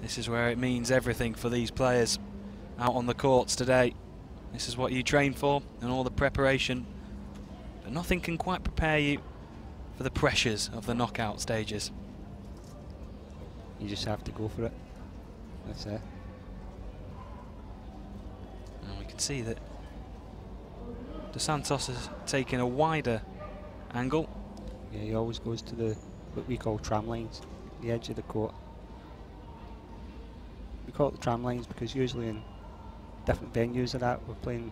This is where it means everything for these players out on the courts today. This is what you train for and all the preparation, but nothing can quite prepare you for the pressures of the knockout stages. You just have to go for it. That's it. And we can see that De Santos has taken a wider angle. Yeah, he always goes to the what we call tram lines, the edge of the court. We call it the tram lines because usually in different venues of that we're playing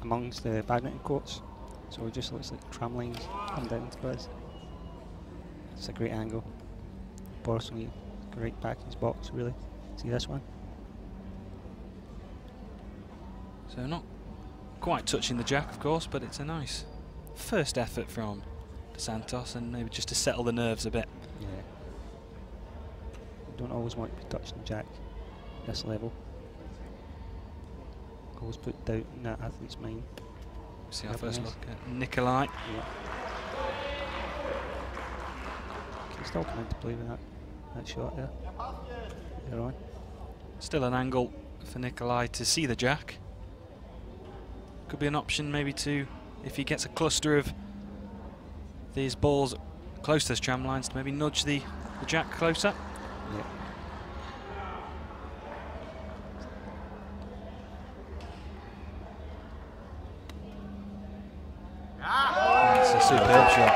amongst the badminton courts, so it just looks like tram lines come down to us. It's a great angle. Boris will go right back in his box, really. See this one? So not quite touching the jack, of course, but it's a nice first effort from De Santos, and maybe just to settle the nerves a bit. Yeah. You don't always want to be touching the jack at this level. Always put doubt in that athlete's mind. See our first look at Nicolai. Yeah. Can still come into play with that shot there. They're on. Still an angle for Nicolai to see the jack. Could be an option maybe to, if he gets a cluster of these balls close to those tram lines, to maybe nudge the jack closer. Yeah. That's a superb shot.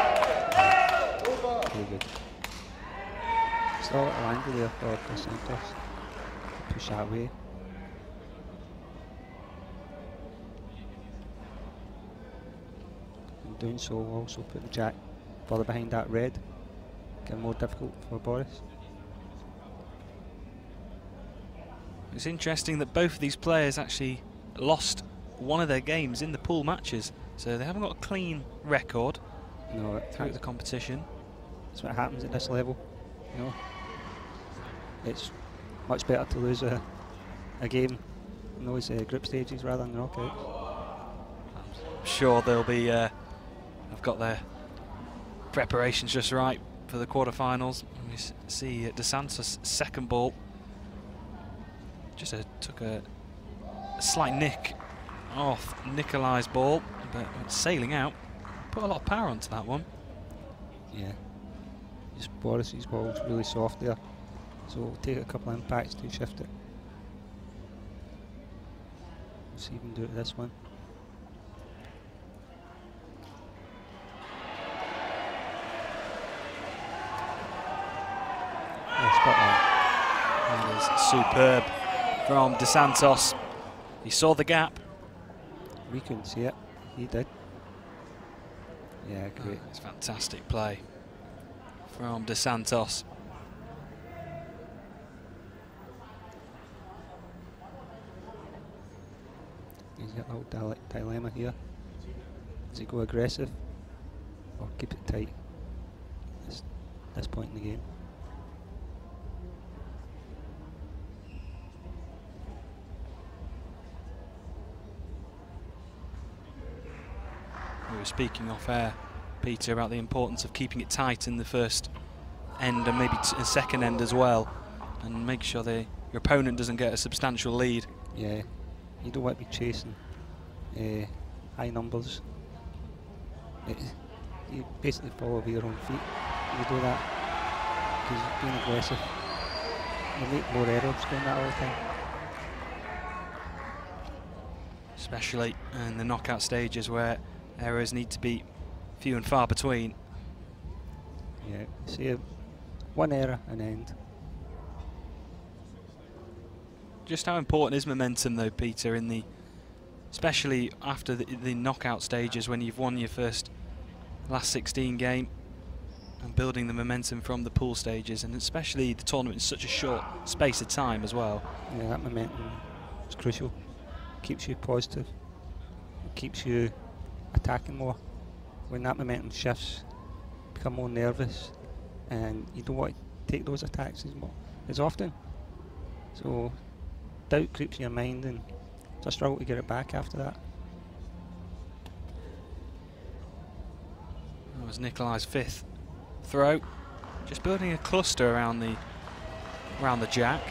Very good. Still a little angle there for De Santos. Push that away. In doing so, we'll also put the jack further behind that red. Get more difficult for Boris. It's interesting that both of these players actually lost one of their games in the pool matches, so they haven't got a clean record throughout the competition. That's what happens at this level. You know, it's much better to lose a game in those group stages rather than the knockouts. I'm sure they'll be. I've got their preparations just right for the quarterfinals. We see De Santos' second ball just took a slight nick off Nicolai's ball, but it's sailing out. Put a lot of power onto that one. Yeah, just Boris's ball's really soft there, so it'll take a couple of impacts to shift it. Let's see if we can do it with this one. Yeah, spot on. That is superb from De Santos. He saw the gap. We couldn't see it. He did. Yeah, great. It's fantastic play from De Santos. He's got a little dilemma here. Does he go aggressive or keep it tight at this point in the game? We were speaking off air, Peter, about the importance of keeping it tight in the first end and maybe a second end as well, and make sure your opponent doesn't get a substantial lead. Yeah, you don't want to be chasing high numbers. You basically fall over your own feet when you do that, because being aggressive, you make more errors doing that all the time. Especially in the knockout stages where errors need to be few and far between. Yeah, see one error and end. Just how important is momentum though, Peter, especially after the knockout stages when you've won your last 16 game, and building the momentum from the pool stages, and especially the tournament in such a short space of time as well. Yeah, that momentum is crucial. Keeps you positive. It keeps you attacking more. When that momentum shifts, you become more nervous, and you don't want to take those attacks as often. So doubt creeps in your mind, and it's a struggle to get it back after that. That was Nicolai's fifth throw. Just building a cluster around the around the jack.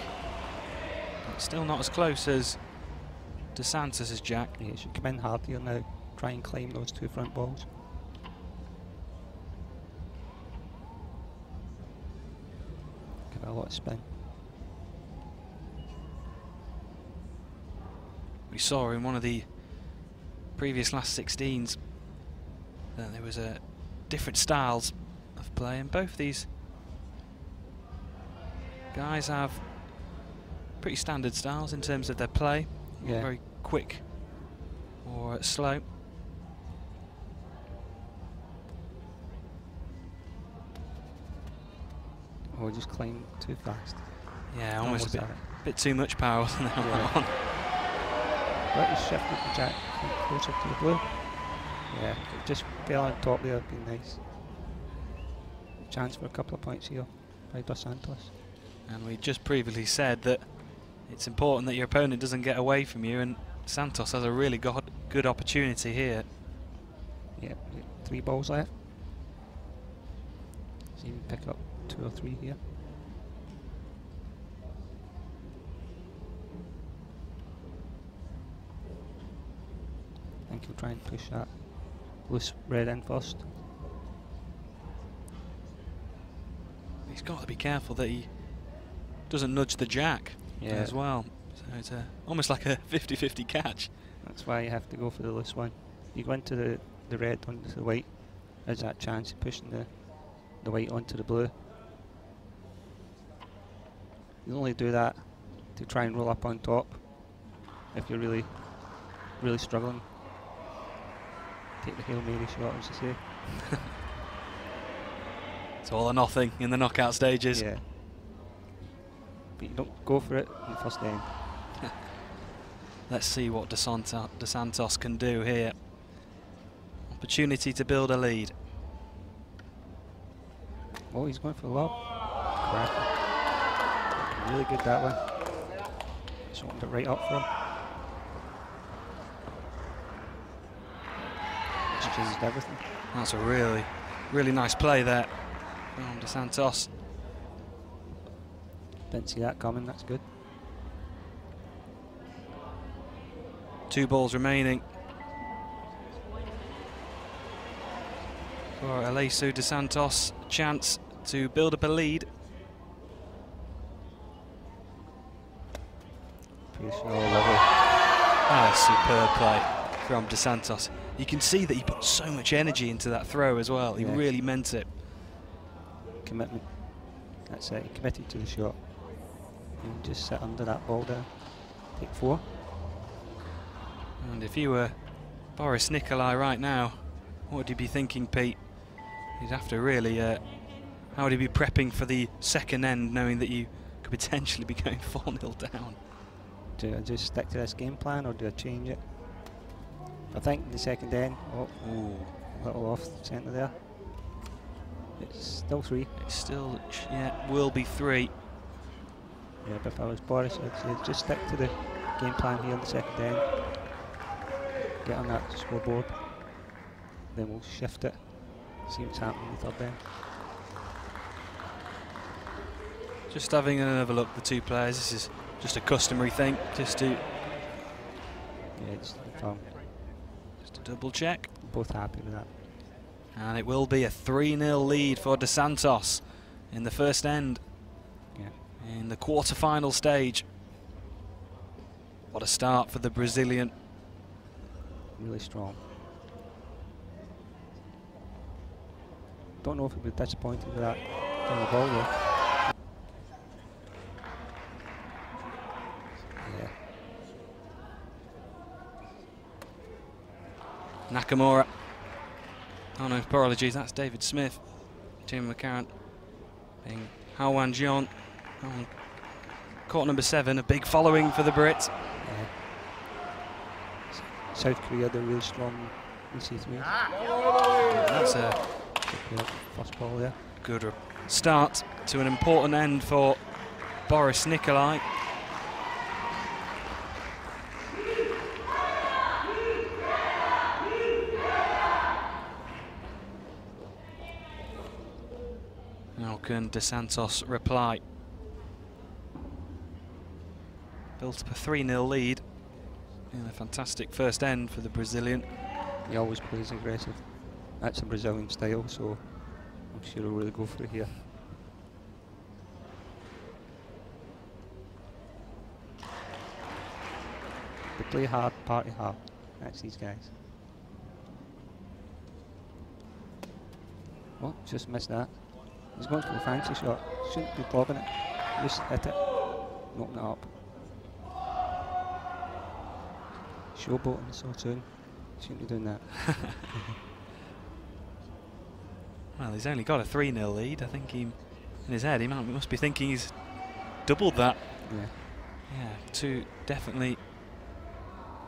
But still not as close as De Santos' jack. Yeah, should come in hard here now. Try and climb those two front balls. Give it a lot of spin. We saw in one of the previous last 16s that there was different styles of play, and both these guys have pretty standard styles in terms of their play. Yeah. Very quick or slow. Or just climb too fast. Yeah, almost a had it. bit too much power wasn't there on that one. But he's shifted the jack closer to the blue. Yeah, just fell on top there, would be nice. Chance for a couple of points here by Dos Santos. And we just previously said that it's important that your opponent doesn't get away from you, and Santos has a really good opportunity here. Yeah, 3 balls left. So you can pick up 2 or 3 here. I think he'll try and push that loose red in first. He's got to be careful that he doesn't nudge the jack as well. So it's almost like a 50-50 catch. That's why you have to go for the loose one. You go into the red onto the white, there's that chance of pushing the white onto the blue. You only do that to try and roll up on top if you're really, really struggling. Take the Hail Mary shot, as you say. It's all or nothing in the knockout stages. Yeah. But you don't go for it in the first end. Let's see what De Santos can do here. Opportunity to build a lead. Oh, he's going for the lob. Crap. Really good, that one. Just opened it right up for him. Just changed everything. That's a really, really nice play there from De Santos. Didn't see that coming, that's good. 2 balls remaining for Eliseu De Santos. Chance to build up a lead. Pretty sure, lovely. Superb play from De Santos. You can see that he put so much energy into that throw as well. He really meant it. Commitment. That's it, he committed to the shot. You just sit under that ball there. Take 4. And if you were Boris Nicolai right now, what would you be thinking, Pete? You'd have to really, how would you be prepping for the second end, knowing that you could potentially be going 4-0 down? Do I just stick to this game plan, or do I change it? I think the second end, a little off centre there. It's still 3. It's still, will be 3. Yeah, but if I was Boris, I'd say just stick to the game plan here in the second end. Get on that scoreboard. Then we'll shift it. See what's happening in the third end. Just having another look at the 2 players. This is just a customary thing, just to just confirm. Just to double check. Both happy with that. And it will be a 3-0 lead for De Santos in the first end. In the quarter-final stage. What a start for the Brazilian. Really strong. Don't know if he'll be disappointed with that on the ball though. Nakamura. Oh no, apologies, that's David Smith. Tim McCarran being Jan-Jun. Court number 7, a big following for the Brits. South Korea, they're really strong in C3. That's a first ball there. Good start to an important end for Boris Nicolai. How can De Santos reply? built up a 3-0 lead in a fantastic first end for the Brazilian. He always plays aggressive. That's a Brazilian style, so I'm sure he'll really go for it here. They play hard, party hard. That's these guys. Oh, just missed that. He's going for the fancy shot. Shouldn't be lobbing it. Just hit it. Open it up. Showboating so soon. Shouldn't be doing that. Well, he's only got a 3-0 lead. I think he, in his head, he must be thinking he's doubled that. Yeah. Yeah, definitely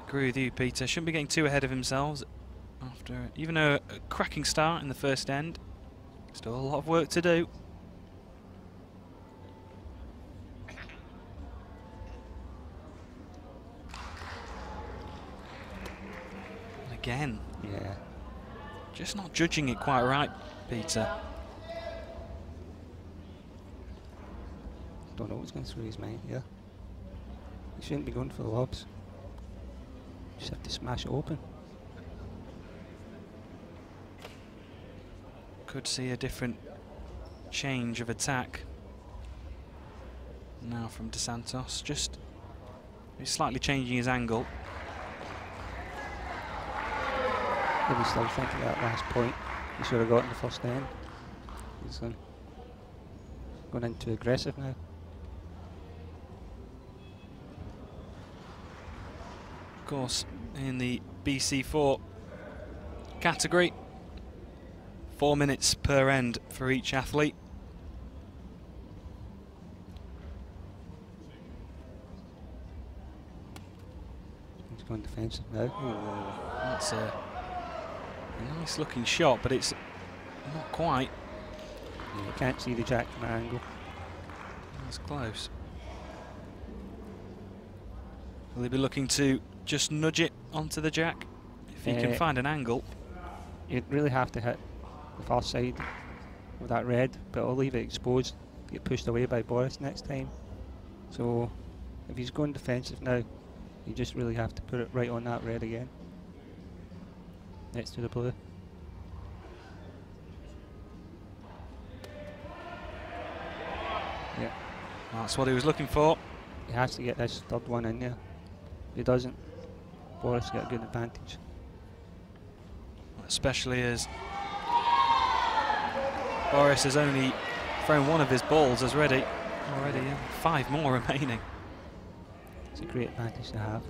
agree with you, Peter. Shouldn't be getting too ahead of themselves after even a cracking start in the first end. Still a lot of work to do. And again. Yeah. Just not judging it quite right, Peter. Don't know what's going through his mind here. He shouldn't be going for the lobs. Just have to smash it open. Could see a different change of attack now from Santos. Just he's slightly changing his angle. Maybe still thinking that last point he should have got in the first end. He's going into aggressive now. Of course, in the BC4 category, 4 minutes per end for each athlete. He's going defensive now. Ooh, that's a nice looking shot, but it's not quite. Yeah, you can't see the jack from that angle. That's close. Will he be looking to just nudge it onto the jack? If he can find an angle. You'd really have to hit the far side with that red, but I'll leave it exposed, get pushed away by Boris next time. So if he's going defensive now, you just really have to put it right on that red again, next to the blue. Yeah, That's what he was looking for. he has to get this third one in there. If he doesn't, Boris got a good advantage. Especially as Boris has only thrown one of his balls as already. 5 more remaining. It's a great advantage to have.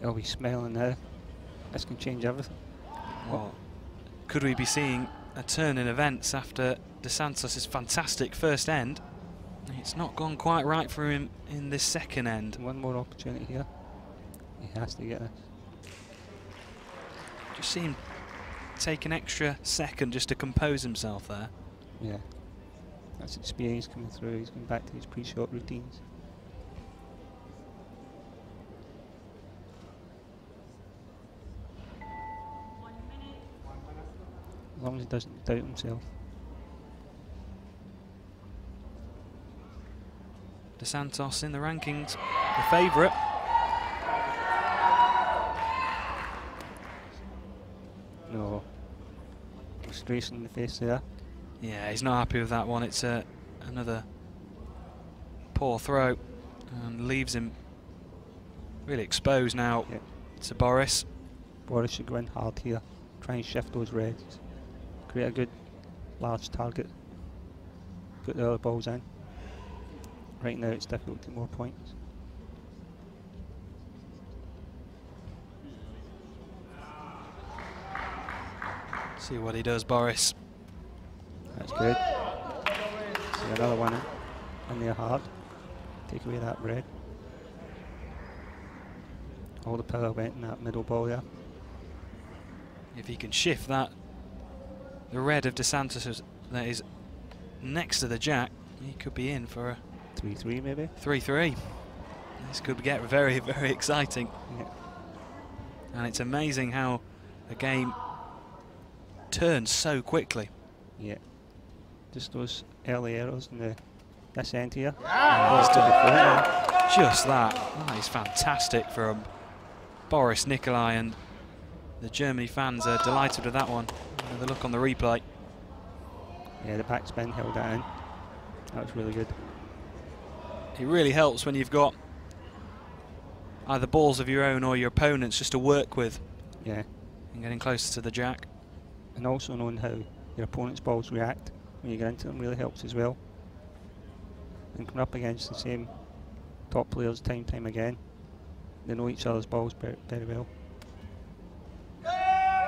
Oh, he's smelling now. This can change everything. Well, could we be seeing a turn in events after Santos' fantastic first end? It's not gone quite right for him in this second end. One more opportunity here. He has to get this. Just see him take an extra second just to compose himself there. Yeah, that's experience coming through. He's going back to his pre-shot routines. As long as he doesn't doubt himself. Santos in the rankings, the favourite. No. Frustration in the face there. Yeah, he's not happy with that one. It's another poor throw and leaves him really exposed now to Boris. Boris should go in hard here. Try and shift those reds. Create a good large target. Put the other balls in. Right now it's difficult to get more points. See what he does, Boris. That's good. See another one in there hard. Take away that red. All the power went in that middle ball there. If he can shift that, the red of Santos that is next to the jack, he could be in for a 3-3 maybe? 3-3. This could get very, very exciting. Yeah. And it's amazing how a game turns so quickly. Yeah. Just those early errors in the this end here. He's done just that. That is fantastic from Boris, Nicolai, and the Germany fans are delighted with that one. Another look on the replay. Yeah, the backspin held that in. That was really good. It really helps when you've got either balls of your own or your opponents just to work with. Yeah. And getting closer to the jack. And also knowing how your opponent's balls react when you get into them really helps as well. And coming up against the same top players time and time again, they know each other's balls very well. Yeah,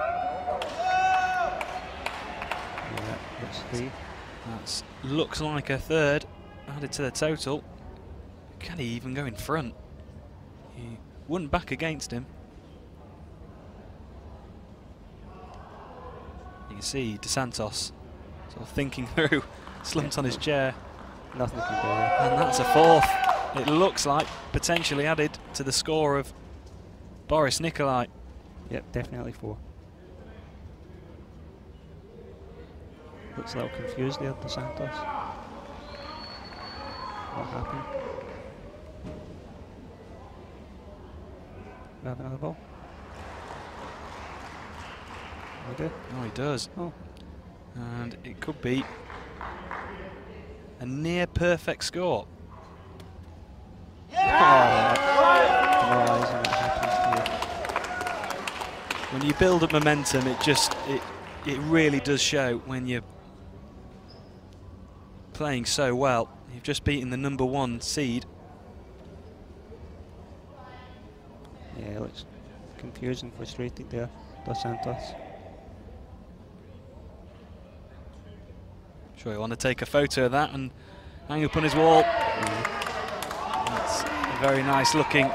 that's 3. That looks like a third added to the total. Can he even go in front? He wouldn't back against him. You can see Santos sort of thinking through, slumped on his chair. Nothing to do there. And that's a fourth. It looks like potentially added to the score of Boris Nicolai. Yep, definitely 4. Looks a little confused there, Santos. What happened? We have another ball. We do. Oh, he does. Oh. And it could be a near perfect score. When you build up momentum, it really does show when you're playing so well. You've just beaten the #1 seed. Yeah, it looks confused and frustrated there, Dos Santos. Sure, you want to take a photo of that and hang up on his wall. That's a very nice looking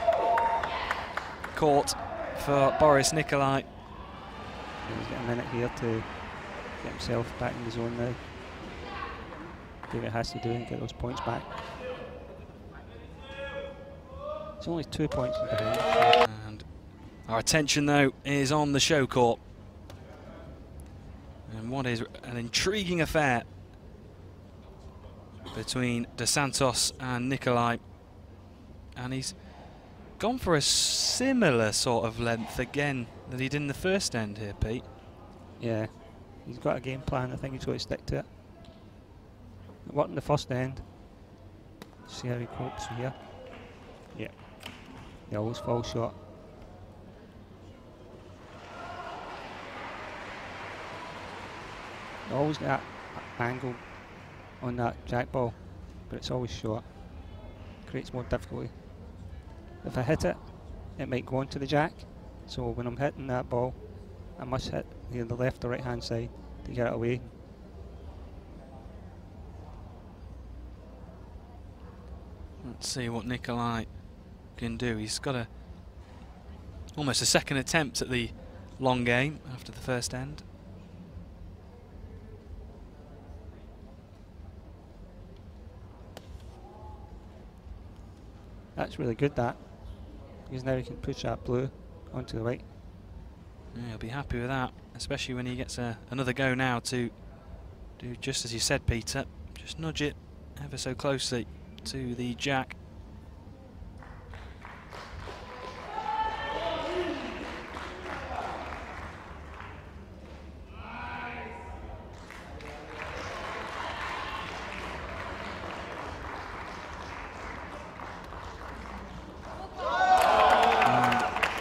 court for Boris Nicolai. He's got a minute here to get himself back in the zone now. Do what he has to do and get those points back. It's only 2 points behind. And our attention though is on the show court. And what is an intriguing affair between Dos Santos and Nicolai. And he's gone for a similar sort of length again that he did in the first end here, Pete. Yeah, he's got a game plan. I think he's got to stick to it. It worked in the first end. See how he copes here. Yeah, he always falls short. Always that angle on that jack ball, but it's always short. Creates more difficulty. If I hit it, it might go onto the jack. So when I'm hitting that ball, I must hit either the left or right hand side to get it away. Let's see what Nicolai can do. He's got almost a second attempt at the long game after the first end. That's really good, that, because now he can push that blue onto the right. Yeah, he'll be happy with that, especially when he gets another go now to do just as you said, Peter. Just nudge it ever so closely to the jack.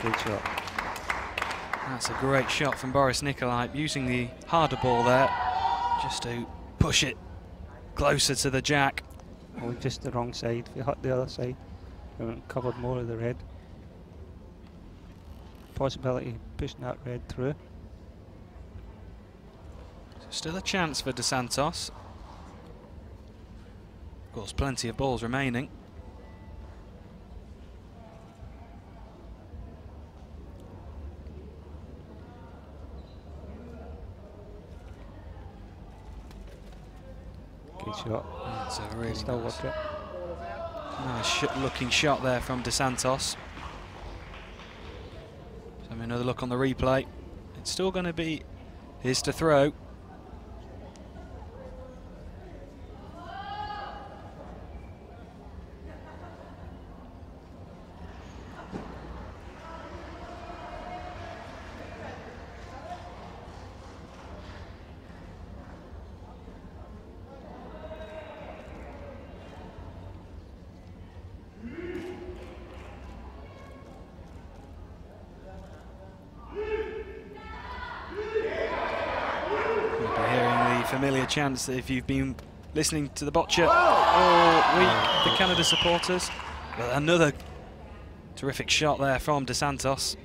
Good shot. That's a great shot from Boris Nicolai, using the harder ball there just to push it closer to the jack. Oh, just the wrong side. If you hit the other side, it would have covered more of the red. Possibility of pushing that red through. So still a chance for Dos Santos. Of course, plenty of balls remaining. Good shot. That's a really Still nice, work it. nice looking shot there from Dos Santos. So another look on the replay. It's still going to be his to throw. familiar chants if you've been listening to the Boccia all week, the Canada supporters. But another terrific shot there from De Santos.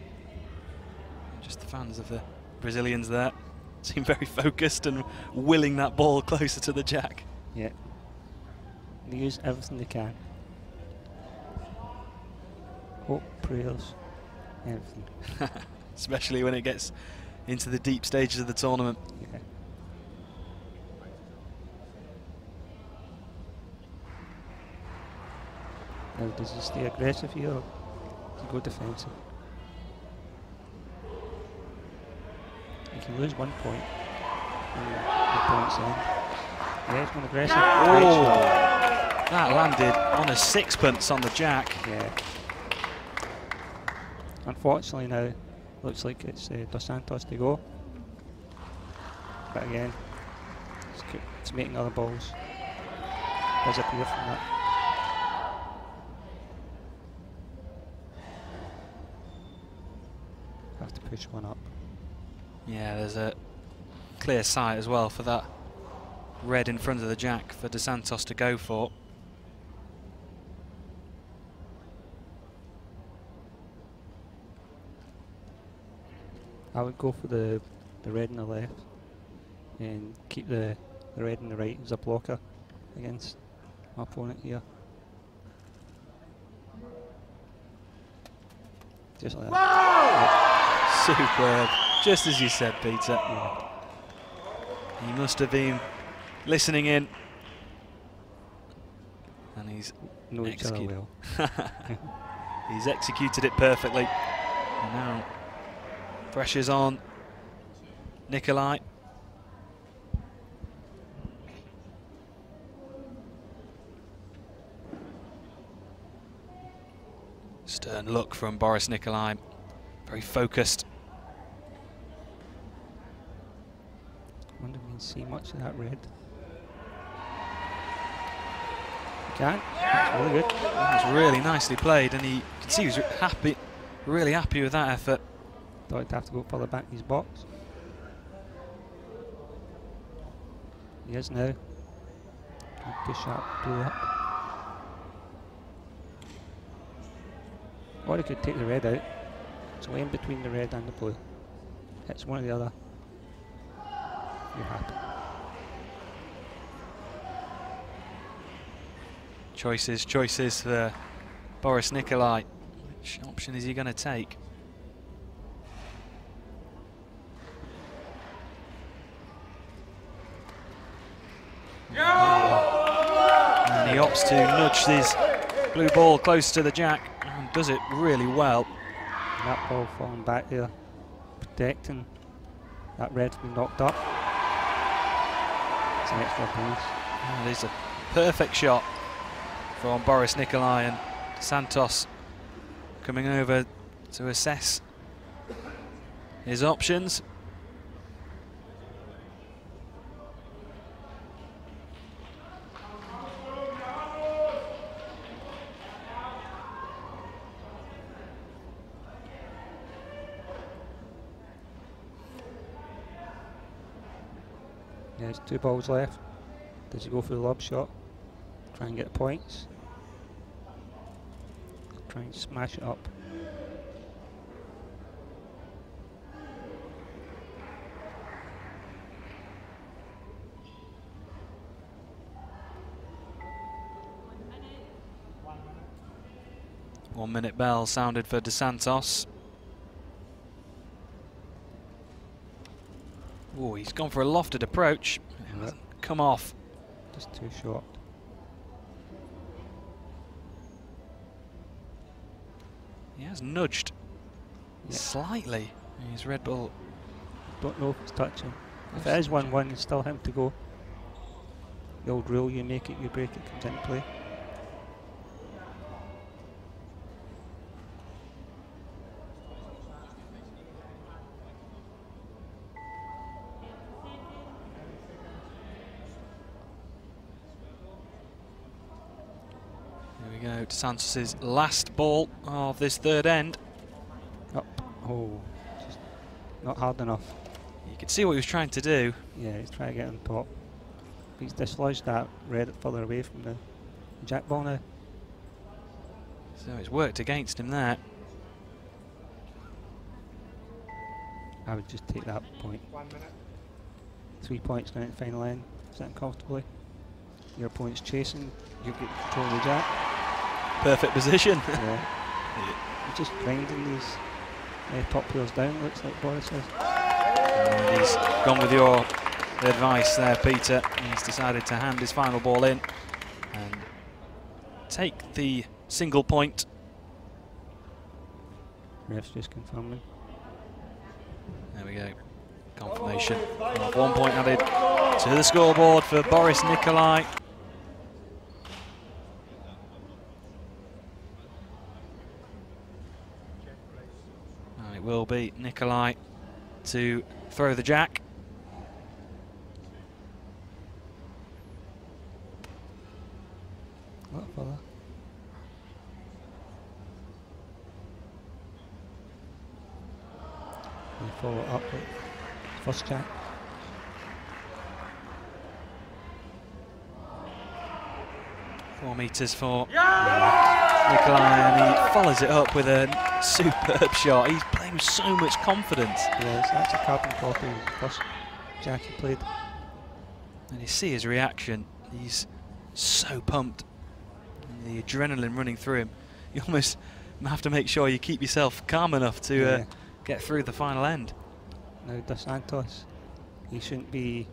Just the fans of the Brazilians there seem very focused and willing that ball closer to the jack. Yeah. They use everything they can. Hope, prayers, everything. Especially when it gets into the deep stages of the tournament. Yeah. Now, does he stay aggressive here or does he go defensive? He can lose 1 point. The points in. Yeah, he's going aggressive. Oh, that landed on a sixpence on the jack. Yeah. Unfortunately now, looks like it's Dos Santos to go. But again, it's making other balls disappear from that. Have to push one up. Yeah, there's a clear sight as well for that red in front of the jack for De Santos to go for. I would go for the red on the left and keep the red on the right as a blocker against my opponent here. Just like that. Superb. Just as you said, Peter. Yeah. He must have been listening in. And he's Know each other well. He's executed it perfectly. And now pressure's on Nicolai. Stern look from Boris Nicolai. Very focused. I wonder if we can see much of that red. You can. That's really good. That was really nicely played, and you can see he was happy, really happy with that effort. Thought he'd have to go further back in his box. He is now. Push up, blue up. Or he could take the red out. So in between the red and the blue. Hits one or the other. You're happy. Choices for Boris Nicolai. Which option is he going to take? And he opts to nudge his blue ball close to the jack and does it really well. And that ball falling back there, protecting that red's been knocked up. It's an extra bonus. And it is a perfect shot from Boris Nicolai, and Santos coming over to assess his options. There's 2 balls left. Does he go for the lob shot? Try and get points. Try and smash it up. One minute bell sounded for De Santos. Oh, he's gone for a lofted approach. It hasn't come off. Just too short. He has nudged slightly his red ball. Don't know if it's touching. If it is 1-1, it's still him to go. The old rule, you make it, you break it, comes into play. Here we go, De Santos' last ball of this third end. Up. Oh, just not hard enough. You could see what he was trying to do. Yeah, he's trying to get on top. He's dislodged that red further away from the jack ball now. So it's worked against him there. I would just take that point. 3 points going at the final end, sitting comfortably. Your opponent's chasing, you get control of the jack. Perfect position. Yeah. He's just grinding these top players down, it looks like Boris says. And he's gone with your advice there, Peter. He's decided to hand his final ball in and take the single point. Ref's just confirming. There we go. Confirmation of 1 point added to the scoreboard for Boris Nicolai. And it will be Nicolai to throw the jack. What further? We follow up with first jack. Four metres for Nicolai, and he follows it up with a superb shot. He's playing with so much confidence. Yes, that's a carbon copy of the first jack he played. And you see his reaction. He's so pumped. And the adrenaline running through him. You almost have to make sure you keep yourself calm enough to get through the final end. Now Dos Santos, he shouldn't be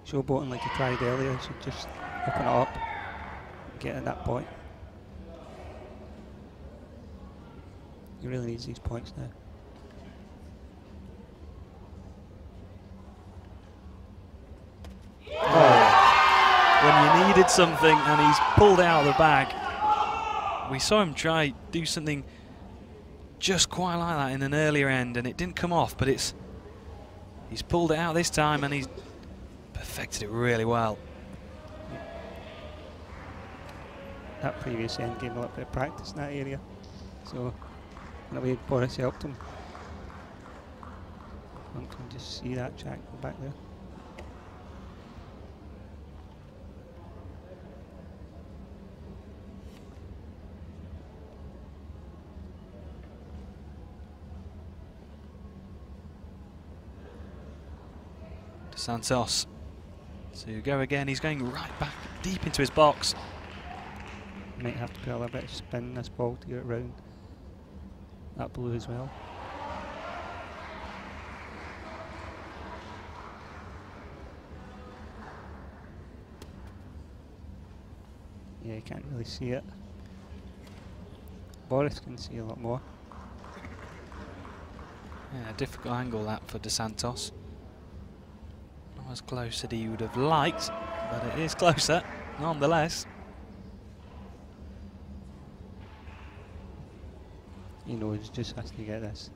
showboating like he tried earlier. He should just open it up, get at that point. He really needs these points now. Oh. When you needed something and he's pulled it out of the bag. We saw him try do something just quite like that in an earlier end and it didn't come off, but he's pulled it out this time and he's perfected it really well. That previous end gave him a little bit of practice in that area, so in a way Boris helped him. One can just see that jack go back there. Santos to go again. He's going right back deep into his box. Might have to put a little bit of spin in this ball to get it round that blue as well. Yeah, you can't really see it. Boris can see a lot more. Yeah, difficult angle that for Dos Santos. Not as close as he would have liked, but it is closer nonetheless. He knows, just has to get this.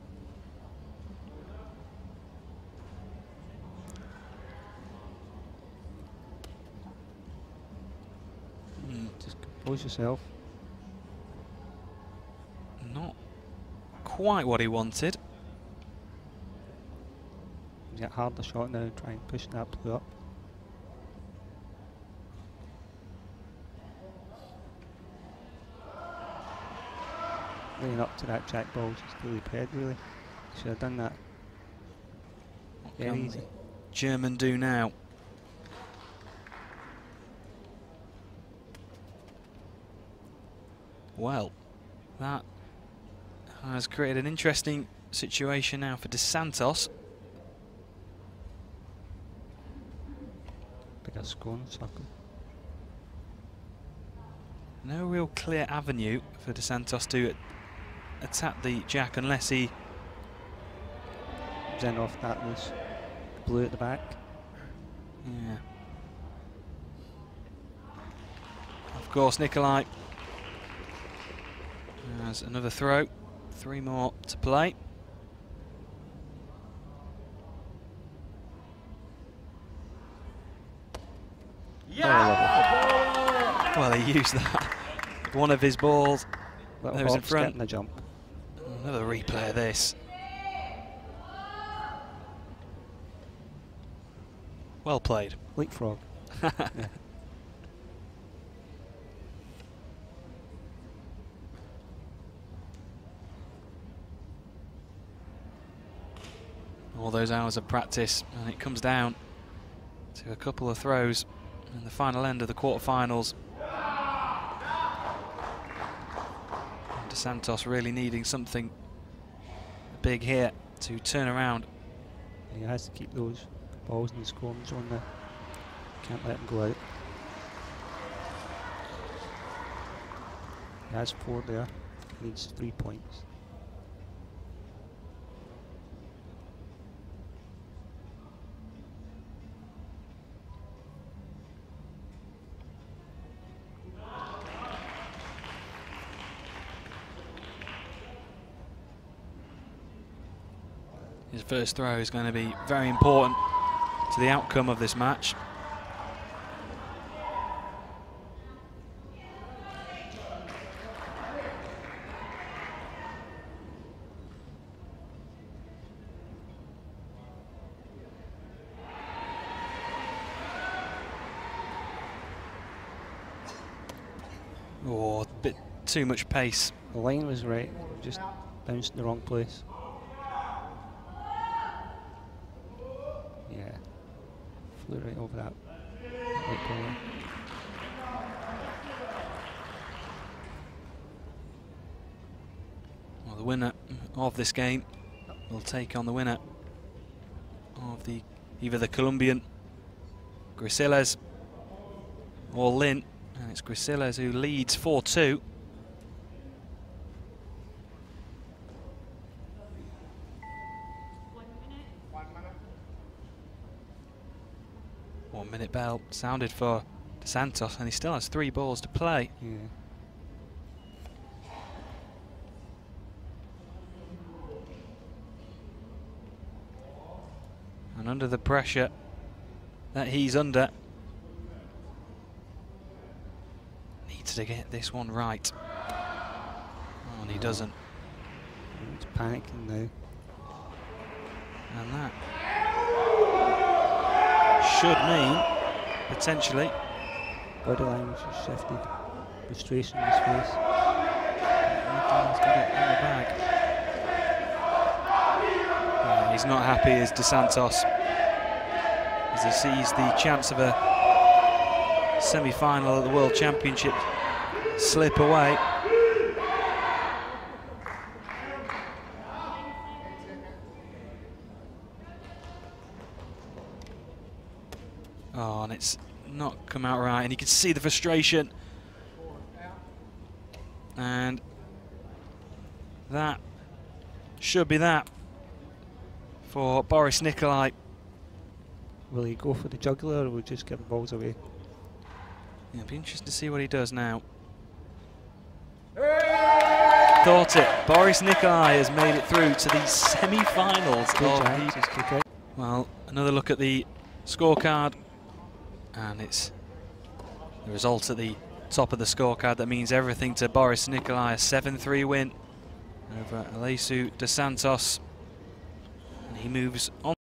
Just compose yourself. Not quite what he wanted. Get harder shot now, try and push that blue up. Laying up to that jack ball, just to leap head really. Should have done that. Very easy. German do now. Well, that has created an interesting situation now for Dos Santos. Bigger scone circle. No real clear avenue for Dos Santos to attack the jack unless he Zen off that loose blue at the back. Yeah. Of course, Nicolai has another throw. 3 more to play. Yeah! Oh, well, he used that. One of his balls. Little There was in hop, front. skip and a jump. Another replay of this. Well played. Leapfrog. Yeah. All those hours of practice, and it comes down to a couple of throws in the final end of the quarterfinals. Santos really needing something big here to turn around. He has to keep those balls in the scoring zone there. Can't let them go out. He has 4 there. Needs 3 points. His first throw is going to be very important to the outcome of this match. Oh, a bit too much pace. The line was right, just bounced in the wrong place. Yeah, flew right over that white ball. Well, the winner of this game will take on the winner of the either the Colombian Grisilles or Lin, and it's Grisilles who leads 4-2. Minute bell sounded for Santos, and he still has 3 balls to play. Yeah. And under the pressure that he's under, needs to get this one right. Oh, and he doesn't. He's panicking now. And that should mean, potentially, body language is shifted. Frustration in his face. Nicolai's got it in the bag. He's not happy as De Santos, as he sees the chance of a semi-final at the World Championship slip away. Oh, and it's not come out right, and you can see the frustration. And that should be that for Boris Nicolai. Will he go for the jugular, or will he just give the balls away? Yeah, it'll be interesting to see what he does now. Thought it. Boris Nicolai has made it through to the semi-finals of the... Well, another look at the scorecard. And it's the result at the top of the scorecard that means everything to Boris Nicolai. A 7-3 win over Eliseu De Santos. And he moves on.